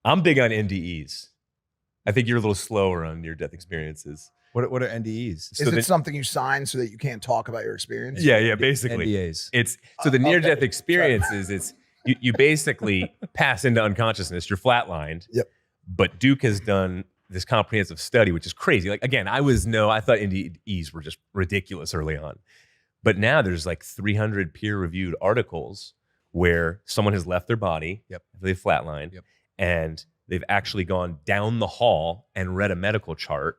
I'm big on NDEs. I think you're a little slower on near-death experiences. What are NDEs? Is it something you sign so that you can't talk about your experience? Yeah, basically. NDAs. It's so the near-death experiences. It's you basically pass into unconsciousness. You're flatlined. Yep. But Duke has done this comprehensive study, which is crazy. Like again, I thought NDEs were just ridiculous early on, but now there's like 300 peer-reviewed articles where someone has left their body. Yep. They've flatlined. Yep. And they've actually gone down the hall and read a medical chart.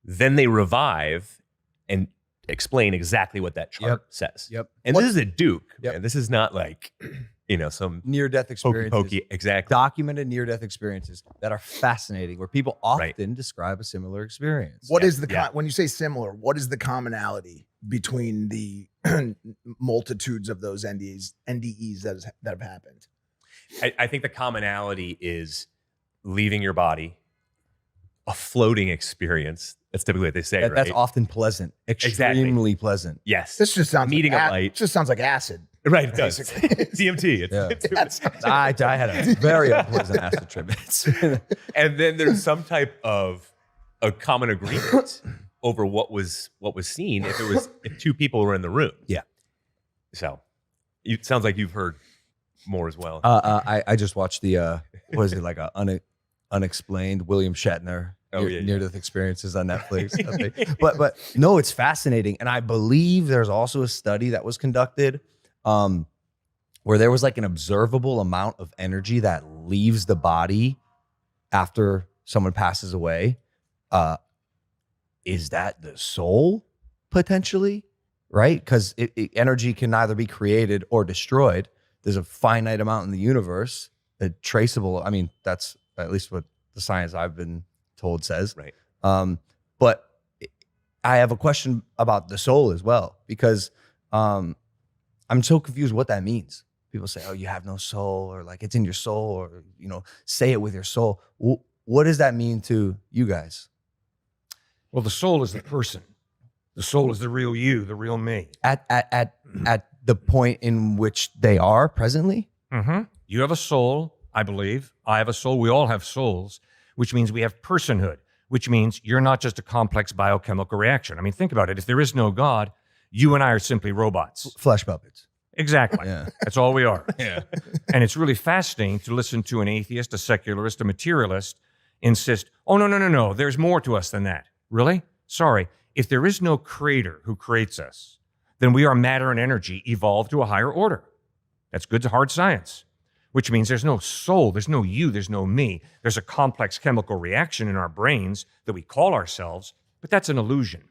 Then they revive and explain exactly what that chart says. Yep. And this is a Duke. Yep. Man. This is not like, some near-death experiences. pokey. Exactly. Documented near-death experiences that are fascinating, where people often describe a similar experience. What is when you say similar, what is the commonality between the multitudes of those NDEs that have happened? I think the commonality is leaving your body, a floating experience. That's typically what they say, right? That's often pleasant, extremely pleasant. Yes. This just sounds meeting like a light. Just sounds like acid. Right, it does. DMT. I had a very unpleasant acid trip. And then there's some type of a common agreement over what was seen if two people were in the room. Yeah. So it sounds like you've heard more as well. I just watched the what is it, like a unexplained William Shatner near-death experiences on Netflix. but no, it's fascinating, and I believe there's also a study that was conducted where there was like an observable amount of energy that leaves the body after someone passes away. Is that the soul potentially? Right, because energy can neither be created or destroyed. There's a finite amount in the universe, traceable. I mean, that's at least what the science I've been told says. Right. But I have a question about the soul as well, because I'm so confused what that means. People say, oh, you have no soul, or like it's in your soul, or, say it with your soul. What does that mean to you guys? Well, the soul is the person. The soul is the real you, the real me. At the point in which they are presently? Mm-hmm. You have a soul, I believe. I have a soul. We all have souls, which means we have personhood, which means you're not just a complex biochemical reaction. I mean, think about it. If there is no God, you and I are simply robots. Flesh puppets. Exactly. Yeah. That's all we are. Yeah. And it's really fascinating to listen to an atheist, a secularist, a materialist insist, oh, no. There's more to us than that. Really? Sorry. If there is no creator who creates us, then we are matter and energy evolved to a higher order. That's good to hard science, which means there's no soul, there's no you, there's no me. There's a complex chemical reaction in our brains that we call ourselves, but that's an illusion,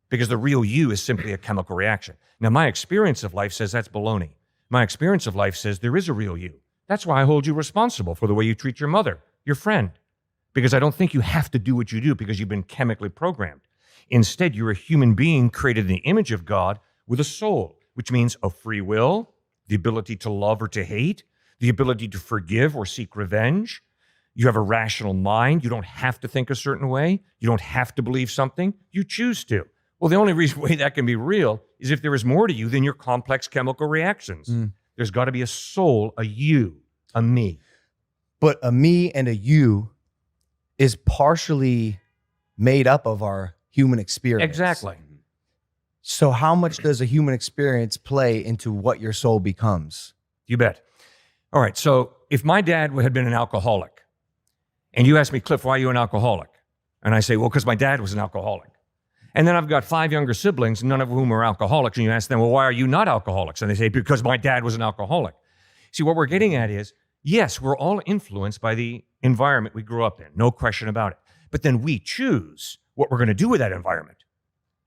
because the real you is simply a chemical reaction. Now, my experience of life says that's baloney. My experience of life says there is a real you. That's why I hold you responsible for the way you treat your mother, your friend, because I don't think you have to do what you do because you've been chemically programmed. Instead, you're a human being created in the image of God with a soul, which means a free will, the ability to love or to hate, the ability to forgive or seek revenge. You have a rational mind. You don't have to think a certain way. You don't have to believe something. You choose to. Well, the only way that can be real is if there is more to you than your complex chemical reactions. There's got to be a soul, a you, a me. But a me and a you is partially made up of our human experience. Exactly. So how much does a human experience play into what your soul becomes? You bet. All right, so if my dad had been an alcoholic, and you ask me, Cliff, why are you an alcoholic? And I say, well, because my dad was an alcoholic. And then I've got 5 younger siblings, none of whom are alcoholics, and you ask them, well, why are you not alcoholics? And they say, because my dad was an alcoholic. See, what we're getting at is, yes, we're all influenced by the environment we grew up in, no question about it. But then we choose what we're going to do with that environment.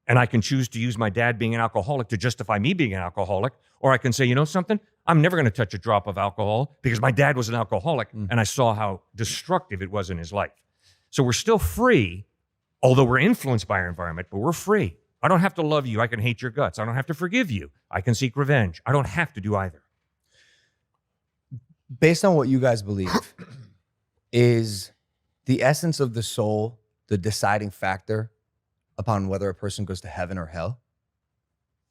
And I can choose to use my dad being an alcoholic to justify me being an alcoholic, or I can say, you know something? I'm never going to touch a drop of alcohol because my dad was an alcoholic and I saw how destructive it was in his life. So we're still free, although we're influenced by our environment, but we're free. I don't have to love you. I can hate your guts. I don't have to forgive you. I can seek revenge. I don't have to do either. Based on what you guys believe, is the essence of the soul the deciding factor upon whether a person goes to heaven or hell?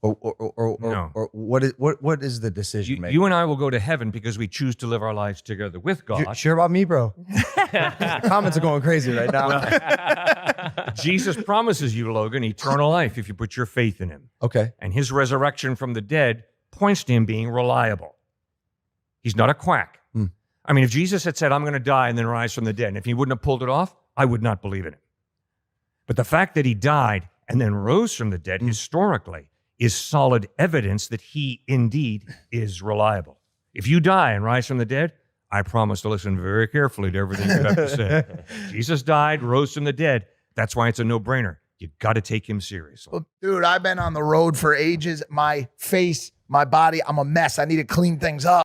No. Or what is the decision making? You and I will go to heaven because we choose to live our lives together with God. You sure about me, bro? Comments are going crazy right now. Jesus promises you, Logan, eternal life if you put your faith in him. Okay. And his resurrection from the dead points to him being reliable. He's not a quack. I mean, if Jesus had said, I'm going to die and then rise from the dead, and if he wouldn't have pulled it off, I would not believe in him. But the fact that he died and then rose from the dead historically is solid evidence that he indeed is reliable. If you die and rise from the dead, I promise to listen very carefully to everything you have to say. Jesus died, rose from the dead. That's why it's a no-brainer. You got to take him seriously. Well, dude, I've been on the road for ages. My face, my body, I'm a mess. I need to clean things up.